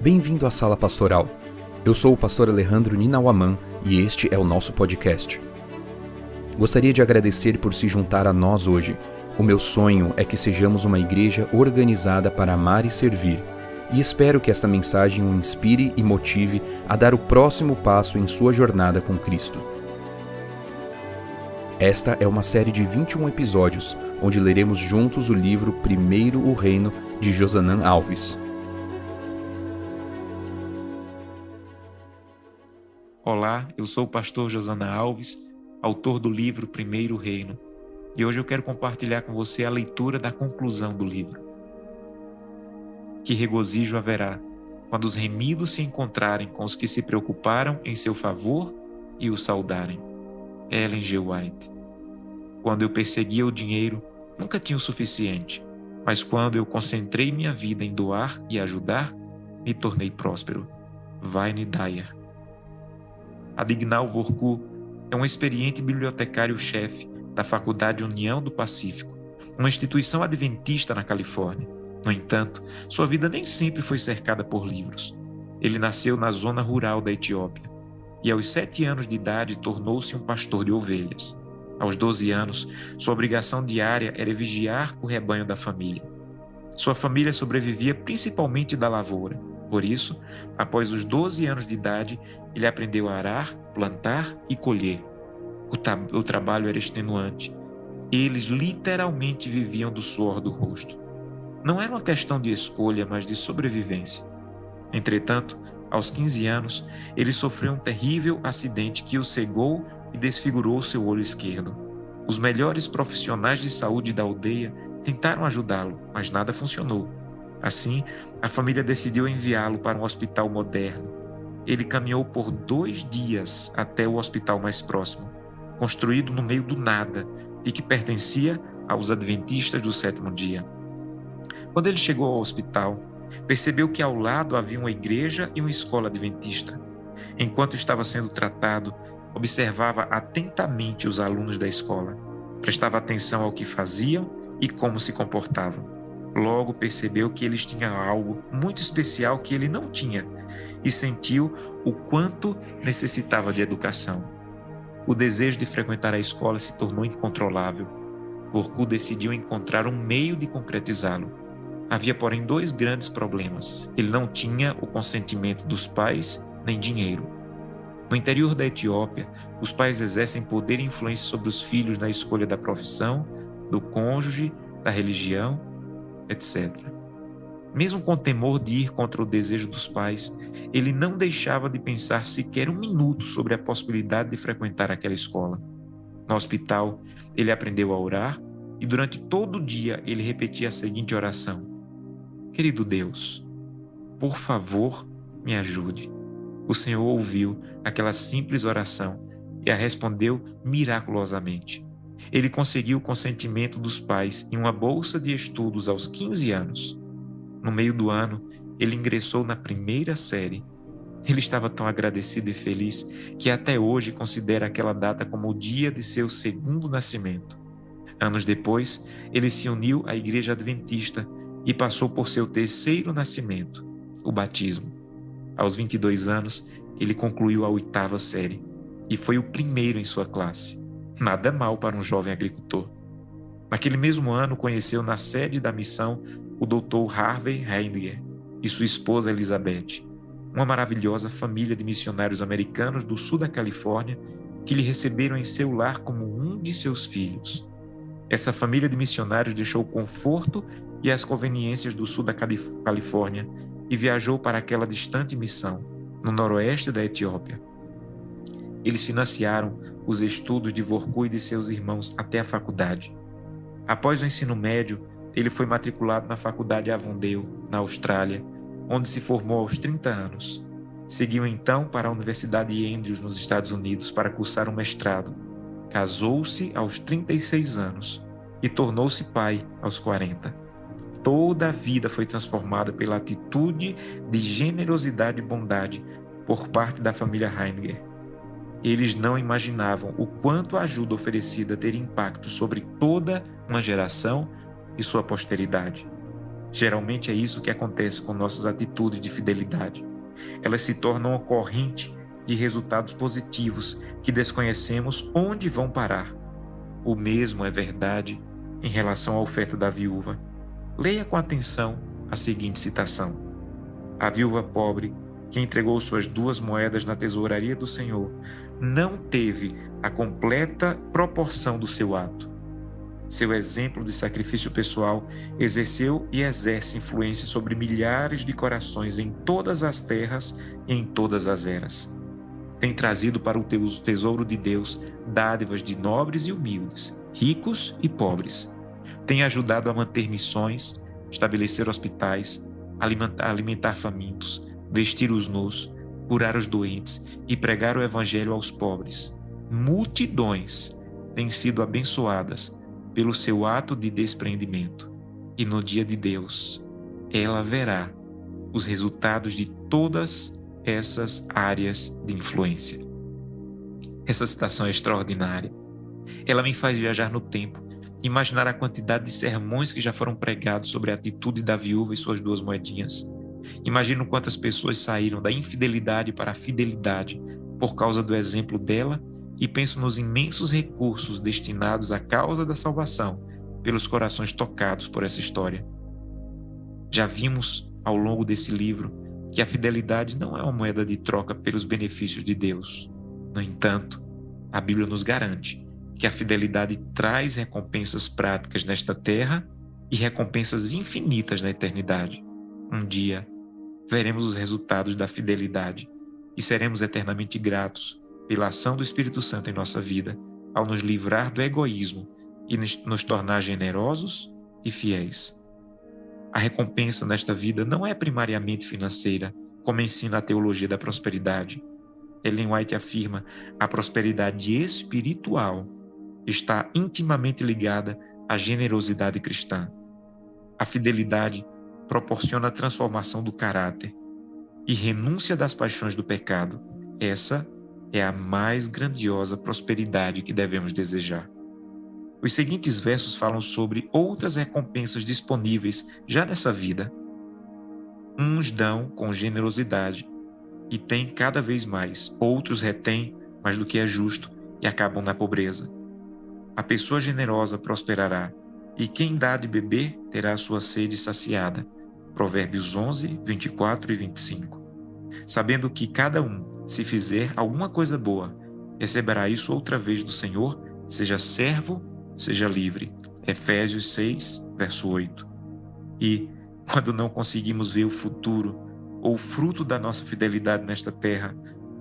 Bem-vindo à Sala Pastoral. Eu sou o pastor Alejandro Ninauaman e este é o nosso podcast. Gostaria de agradecer por se juntar a nós hoje. O meu sonho é que sejamos uma igreja organizada para amar e servir, e espero que esta mensagem o inspire e motive a dar o próximo passo em sua jornada com Cristo. Esta é uma série de 21 episódios, onde leremos juntos o livro Primeiro o Reino, de Josanã Alves. Olá, eu sou o pastor Josanã Alves, autor do livro Primeiro o Reino, e hoje eu quero compartilhar com você a leitura da conclusão do livro. Que regozijo haverá quando os remidos se encontrarem com os que se preocuparam em seu favor e o saudarem. Ellen G. White. Quando eu perseguia o dinheiro, nunca tinha o suficiente, mas quando eu concentrei minha vida em doar e ajudar, me tornei próspero. Wayne Dyer. Abignal Vorku é um experiente bibliotecário-chefe da Faculdade União do Pacífico, uma instituição adventista na Califórnia. No entanto, sua vida nem sempre foi cercada por livros. Ele nasceu na zona rural da Etiópia e aos 7 anos de idade tornou-se um pastor de ovelhas. Aos 12 anos, sua obrigação diária era vigiar o rebanho da família. Sua família sobrevivia principalmente da lavoura. Por isso, após os 12 anos de idade, ele aprendeu a arar, plantar e colher. O trabalho era extenuante. Eles literalmente viviam do suor do rosto. Não era uma questão de escolha, mas de sobrevivência. Entretanto, aos 15 anos, ele sofreu um terrível acidente que o cegou e desfigurou seu olho esquerdo. Os melhores profissionais de saúde da aldeia tentaram ajudá-lo, mas nada funcionou. Assim, a família decidiu enviá-lo para um hospital moderno. Ele caminhou por 2 dias até o hospital mais próximo, construído no meio do nada e que pertencia aos adventistas do 7º dia. Quando ele chegou ao hospital, percebeu que ao lado havia uma igreja e uma escola adventista. Enquanto estava sendo tratado, observava atentamente os alunos da escola. Prestava atenção ao que faziam e como se comportavam. Logo percebeu que eles tinham algo muito especial que ele não tinha e sentiu o quanto necessitava de educação. O desejo de frequentar a escola se tornou incontrolável. Vorku decidiu encontrar um meio de concretizá-lo. Havia, porém, 2 grandes problemas. Ele não tinha o consentimento dos pais nem dinheiro. No interior da Etiópia, os pais exercem poder e influência sobre os filhos na escolha da profissão, do cônjuge, da religião, etc. Mesmo com temor de ir contra o desejo dos pais, ele não deixava de pensar sequer um minuto sobre a possibilidade de frequentar aquela escola. No hospital, ele aprendeu a orar e durante todo o dia ele repetia a seguinte oração: Querido Deus, por favor, me ajude. O Senhor ouviu aquela simples oração e a respondeu miraculosamente. Ele conseguiu o consentimento dos pais em uma bolsa de estudos aos 15 anos. No meio do ano, ele ingressou na 1ª série. Ele estava tão agradecido e feliz que até hoje considera aquela data como o dia de seu 2º nascimento. Anos depois, ele se uniu à Igreja Adventista e passou por seu 3º nascimento, o batismo. Aos 22 anos, ele concluiu a 8ª série e foi o primeiro em sua classe. Nada mal para um jovem agricultor. Naquele mesmo ano, conheceu na sede da missão o Dr. Harvey Heidegger e sua esposa Elizabeth, uma maravilhosa família de missionários americanos do sul da Califórnia que lhe receberam em seu lar como um de seus filhos. Essa família de missionários deixou o conforto e as conveniências do sul da Califórnia e viajou para aquela distante missão, no noroeste da Etiópia. Eles financiaram os estudos de Vorku e de seus irmãos até a faculdade. Após o ensino médio, ele foi matriculado na Faculdade Avondale, na Austrália, onde se formou aos 30 anos. Seguiu então para a Universidade de Andrews, nos Estados Unidos, para cursar um mestrado. Casou-se aos 36 anos e tornou-se pai aos 40. Toda a vida foi transformada pela atitude de generosidade e bondade por parte da família Heidegger. Eles não imaginavam o quanto a ajuda oferecida teria impacto sobre toda uma geração e sua posteridade. Geralmente é isso que acontece com nossas atitudes de fidelidade. Elas se tornam uma corrente de resultados positivos que desconhecemos onde vão parar. O mesmo é verdade em relação à oferta da viúva. Leia com atenção a seguinte citação: a viúva pobre, que entregou suas 2 moedas na tesouraria do Senhor, não teve a completa proporção do seu ato. Seu exemplo de sacrifício pessoal exerceu e exerce influência sobre milhares de corações em todas as terras e em todas as eras. Tem trazido para o tesouro de Deus dádivas de nobres e humildes, ricos e pobres. Tem ajudado a manter missões, estabelecer hospitais, alimentar famintos, vestir os nus, curar os doentes e pregar o evangelho aos pobres. Multidões têm sido abençoadas pelo seu ato de despreendimento. E no dia de Deus, ela verá os resultados de todas essas áreas de influência. Essa citação é extraordinária. Ela me faz viajar no tempo, imaginar a quantidade de sermões que já foram pregados sobre a atitude da viúva e suas 2 moedinhas. Imagino quantas pessoas saíram da infidelidade para a fidelidade por causa do exemplo dela e penso nos imensos recursos destinados à causa da salvação pelos corações tocados por essa história. Já vimos ao longo desse livro que a fidelidade não é uma moeda de troca pelos benefícios de Deus. No entanto, a Bíblia nos garante que a fidelidade traz recompensas práticas nesta terra e recompensas infinitas na eternidade. Um dia, veremos os resultados da fidelidade e seremos eternamente gratos pela ação do Espírito Santo em nossa vida, ao nos livrar do egoísmo e nos tornar generosos e fiéis. A recompensa nesta vida não é primariamente financeira, como ensina a teologia da prosperidade. Ellen White afirma: a prosperidade espiritual está intimamente ligada à generosidade cristã. A fidelidade proporciona a transformação do caráter e renúncia das paixões do pecado. Essa é a mais grandiosa prosperidade que devemos desejar. Os seguintes versos falam sobre outras recompensas disponíveis já nessa vida. Uns dão com generosidade e têm cada vez mais, outros retêm mais do que é justo e acabam na pobreza. A pessoa generosa prosperará, e quem dá de beber terá a sua sede saciada. Provérbios 11, 24 e 25. Sabendo que cada um, se fizer alguma coisa boa, receberá isso outra vez do Senhor, seja servo, seja livre. Efésios 6, verso 8. E, quando não conseguimos ver o futuro ou o fruto da nossa fidelidade nesta terra,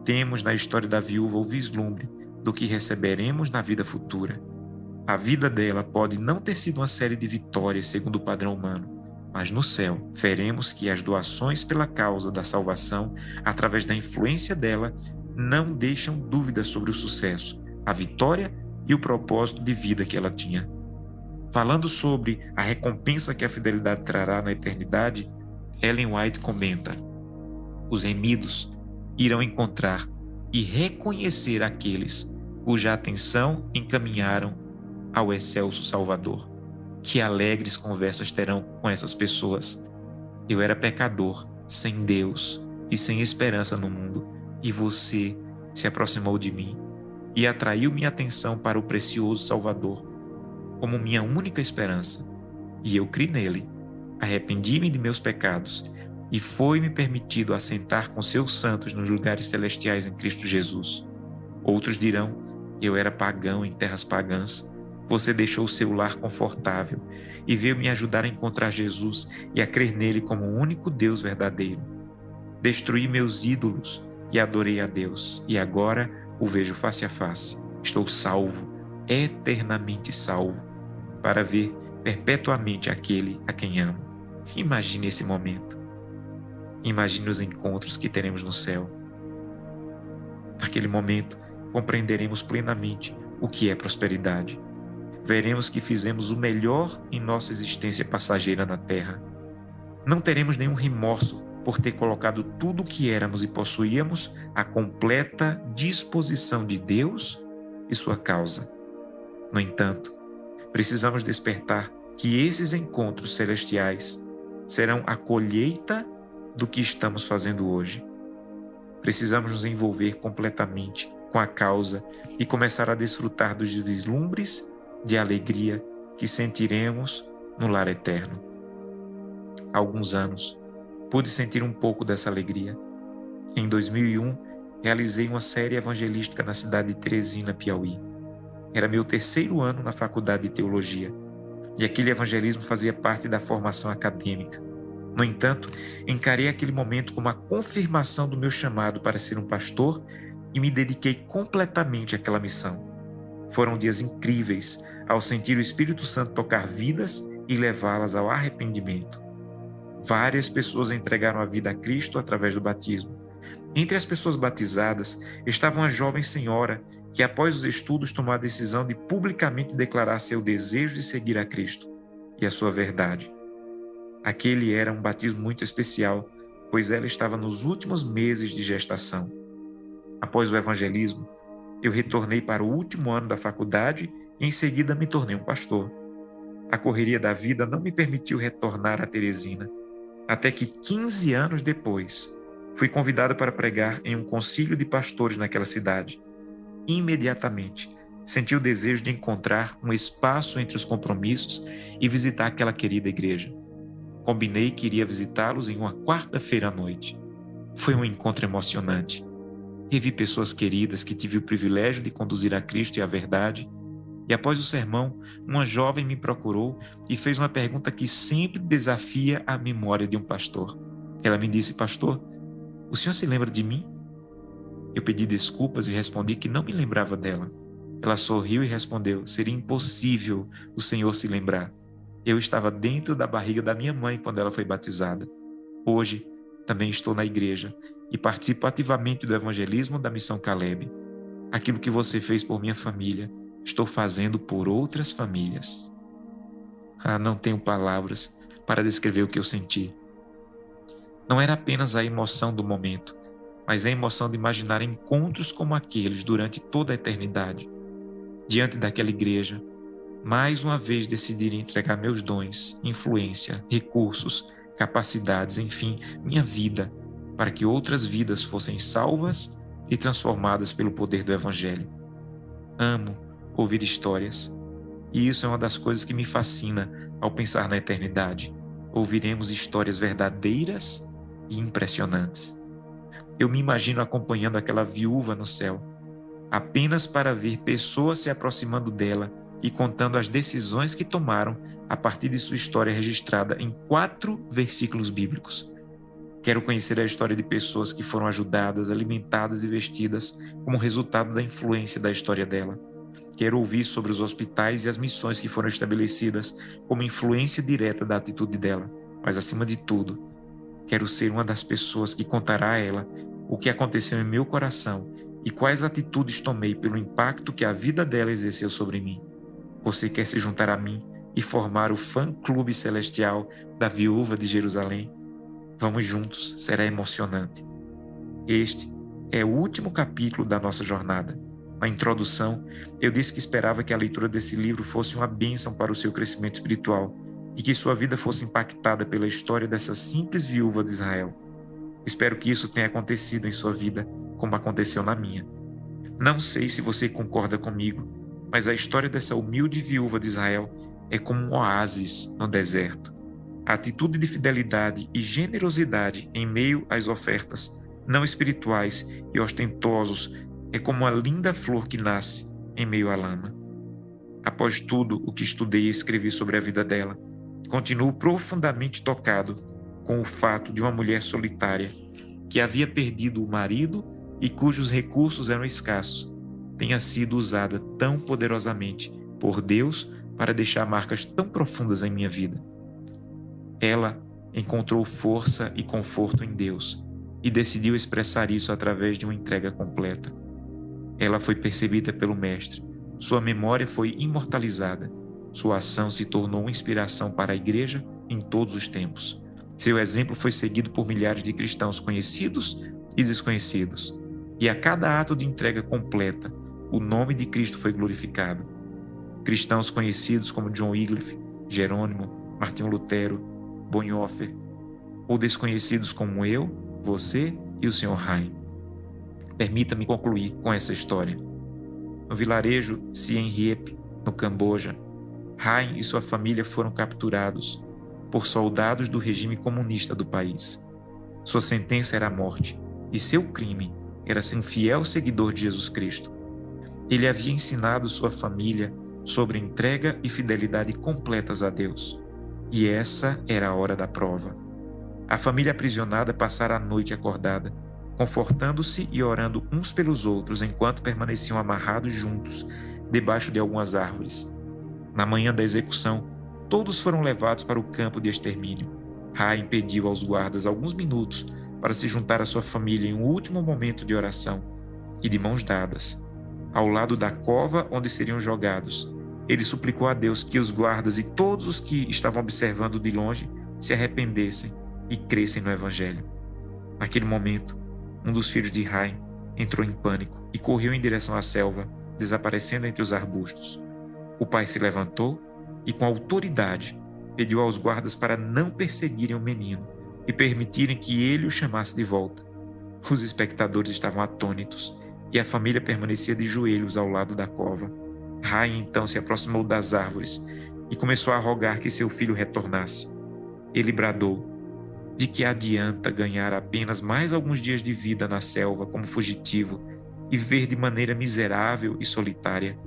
temos na história da viúva o vislumbre do que receberemos na vida futura. A vida dela pode não ter sido uma série de vitórias segundo o padrão humano, mas no céu veremos que as doações pela causa da salvação, através da influência dela, não deixam dúvidas sobre o sucesso, a vitória e o propósito de vida que ela tinha. Falando sobre a recompensa que a fidelidade trará na eternidade, Ellen White comenta: os remidos irão encontrar e reconhecer aqueles cuja atenção encaminharam ao excelso Salvador. Que alegres conversas terão com essas pessoas. Eu era pecador, sem Deus e sem esperança no mundo, e você se aproximou de mim e atraiu minha atenção para o precioso Salvador como minha única esperança. E eu criei nele, arrependi-me de meus pecados e foi-me permitido assentar com seus santos nos lugares celestiais em Cristo Jesus. Outros dirão: eu era pagão em terras pagãs. Você deixou o seu lar confortável e veio me ajudar a encontrar Jesus e a crer nele como o único Deus verdadeiro. Destruí meus ídolos e adorei a Deus, e agora o vejo face a face. Estou salvo, eternamente salvo, para ver perpetuamente aquele a quem amo. Imagine esse momento. Imagine os encontros que teremos no céu. Naquele momento, compreenderemos plenamente o que é prosperidade. Veremos que fizemos o melhor em nossa existência passageira na terra. Não teremos nenhum remorso por ter colocado tudo o que éramos e possuíamos à completa disposição de Deus e sua causa. No entanto, precisamos despertar que esses encontros celestiais serão a colheita do que estamos fazendo hoje. Precisamos nos envolver completamente com a causa e começar a desfrutar dos vislumbres de alegria que sentiremos no lar eterno. Há alguns anos, pude sentir um pouco dessa alegria. Em 2001, realizei uma série evangelística na cidade de Teresina, Piauí. Era meu 3º ano na faculdade de teologia, e aquele evangelismo fazia parte da formação acadêmica. No entanto, encarei aquele momento como a confirmação do meu chamado para ser um pastor e me dediquei completamente àquela missão. Foram dias incríveis ao sentir o Espírito Santo tocar vidas e levá-las ao arrependimento. Várias pessoas entregaram a vida a Cristo através do batismo. Entre as pessoas batizadas estava uma jovem senhora que, após os estudos, tomou a decisão de publicamente declarar seu desejo de seguir a Cristo e a sua verdade. Aquele era um batismo muito especial, pois ela estava nos últimos meses de gestação. Após o evangelismo, eu retornei para o último ano da faculdade e em seguida me tornei um pastor. A correria da vida não me permitiu retornar a Teresina, até que 15 anos depois, fui convidado para pregar em um concílio de pastores naquela cidade. Imediatamente, senti o desejo de encontrar um espaço entre os compromissos e visitar aquela querida igreja. Combinei que iria visitá-los em uma quarta-feira à noite. Foi um encontro emocionante. Revi pessoas queridas que tive o privilégio de conduzir a Cristo e a verdade. E após o sermão, uma jovem me procurou e fez uma pergunta que sempre desafia a memória de um pastor. Ela me disse: pastor, o senhor se lembra de mim? Eu pedi desculpas e respondi que não me lembrava dela. Ela sorriu e respondeu: seria impossível o senhor se lembrar. Eu estava dentro da barriga da minha mãe quando ela foi batizada. Hoje, também estou na igreja e participo ativamente do evangelismo da Missão Caleb. Aquilo que você fez por minha família, estou fazendo por outras famílias. Não tenho palavras para descrever o que eu senti. Não era apenas a emoção do momento, mas a emoção de imaginar encontros como aqueles durante toda a eternidade. Diante daquela igreja, mais uma vez decidi entregar meus dons, influência, recursos, capacidades, enfim, minha vida, para que outras vidas fossem salvas e transformadas pelo poder do Evangelho. Amo ouvir histórias, e isso é uma das coisas que me fascina ao pensar na eternidade. Ouviremos histórias verdadeiras e impressionantes. Eu me imagino acompanhando aquela viúva no céu, apenas para ver pessoas se aproximando dela e contando as decisões que tomaram a partir de sua história registrada em 4 versículos bíblicos. Quero conhecer a história de pessoas que foram ajudadas, alimentadas e vestidas como resultado da influência da história dela. Quero ouvir sobre os hospitais e as missões que foram estabelecidas como influência direta da atitude dela. Mas, acima de tudo, quero ser uma das pessoas que contará a ela o que aconteceu em meu coração e quais atitudes tomei pelo impacto que a vida dela exerceu sobre mim. Você quer se juntar a mim e formar o fã-clube celestial da Viúva de Jerusalém? Vamos juntos, será emocionante. Este é o último capítulo da nossa jornada. Na introdução, eu disse que esperava que a leitura desse livro fosse uma bênção para o seu crescimento espiritual e que sua vida fosse impactada pela história dessa simples viúva de Israel. Espero que isso tenha acontecido em sua vida, como aconteceu na minha. Não sei se você concorda comigo, mas a história dessa humilde viúva de Israel é como um oásis no deserto. A atitude de fidelidade e generosidade em meio às ofertas não espirituais e ostentosos é como uma linda flor que nasce em meio à lama. Após tudo o que estudei e escrevi sobre a vida dela, continuo profundamente tocado com o fato de uma mulher solitária que havia perdido o marido e cujos recursos eram escassos, tenha sido usada tão poderosamente por Deus para deixar marcas tão profundas em minha vida. Ela encontrou força e conforto em Deus e decidiu expressar isso através de uma entrega completa. Ela foi percebida pelo Mestre, sua memória foi imortalizada, sua ação se tornou uma inspiração para a igreja em todos os tempos. Seu exemplo foi seguido por milhares de cristãos conhecidos e desconhecidos, e a cada ato de entrega completa, o nome de Cristo foi glorificado. Cristãos conhecidos como John Wycliffe, Jerônimo, Martinho Lutero, Bonhoeffer, ou desconhecidos como eu, você e o Sr. Haim. Permita-me concluir com essa história. No vilarejo Siem Reap, no Camboja, Haim e sua família foram capturados por soldados do regime comunista do país. Sua sentença era a morte, e seu crime era ser um fiel seguidor de Jesus Cristo. Ele havia ensinado sua família sobre entrega e fidelidade completas a Deus. E essa era a hora da prova. A família aprisionada passara a noite acordada, confortando-se e orando uns pelos outros enquanto permaneciam amarrados juntos debaixo de algumas árvores. Na manhã da execução, todos foram levados para o campo de extermínio. Haim pediu aos guardas alguns minutos para se juntar à sua família em um último momento de oração, e de mãos dadas, ao lado da cova onde seriam jogados, ele suplicou a Deus que os guardas e todos os que estavam observando de longe se arrependessem e crescem no Evangelho. Naquele momento, um dos filhos de Haim entrou em pânico e correu em direção à selva, desaparecendo entre os arbustos. O pai se levantou e, com autoridade, pediu aos guardas para não perseguirem o menino e permitirem que ele o chamasse de volta. Os espectadores estavam atônitos e a família permanecia de joelhos ao lado da cova. Haim então se aproximou das árvores e começou a rogar que seu filho retornasse. Ele bradou: de que adianta ganhar apenas mais alguns dias de vida na selva como fugitivo e viver de maneira miserável e solitária,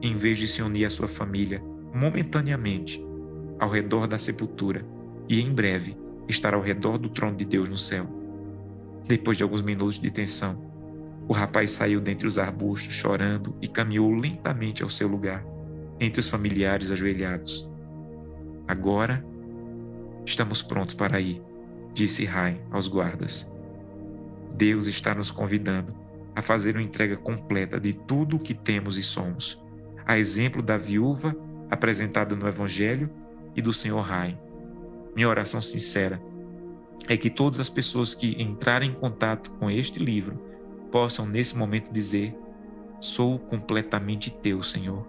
em vez de se unir à sua família momentaneamente ao redor da sepultura e em breve estar ao redor do trono de Deus no céu. Depois de alguns minutos de tensão, o rapaz saiu dentre os arbustos chorando e caminhou lentamente ao seu lugar, entre os familiares ajoelhados. Agora estamos prontos para ir, disse Haim aos guardas. Deus está nos convidando a fazer uma entrega completa de tudo o que temos e somos, a exemplo da viúva apresentada no Evangelho e do Sr. Haim. Minha oração sincera é que todas as pessoas que entrarem em contato com este livro possam nesse momento dizer: sou completamente teu, Senhor.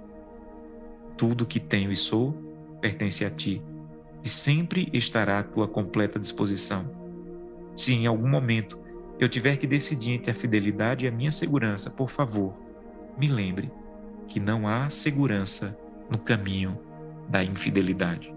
Tudo que tenho e sou pertence a ti e sempre estará à tua completa disposição. Se em algum momento eu tiver que decidir entre a fidelidade e a minha segurança, por favor, me lembre que não há segurança no caminho da infidelidade.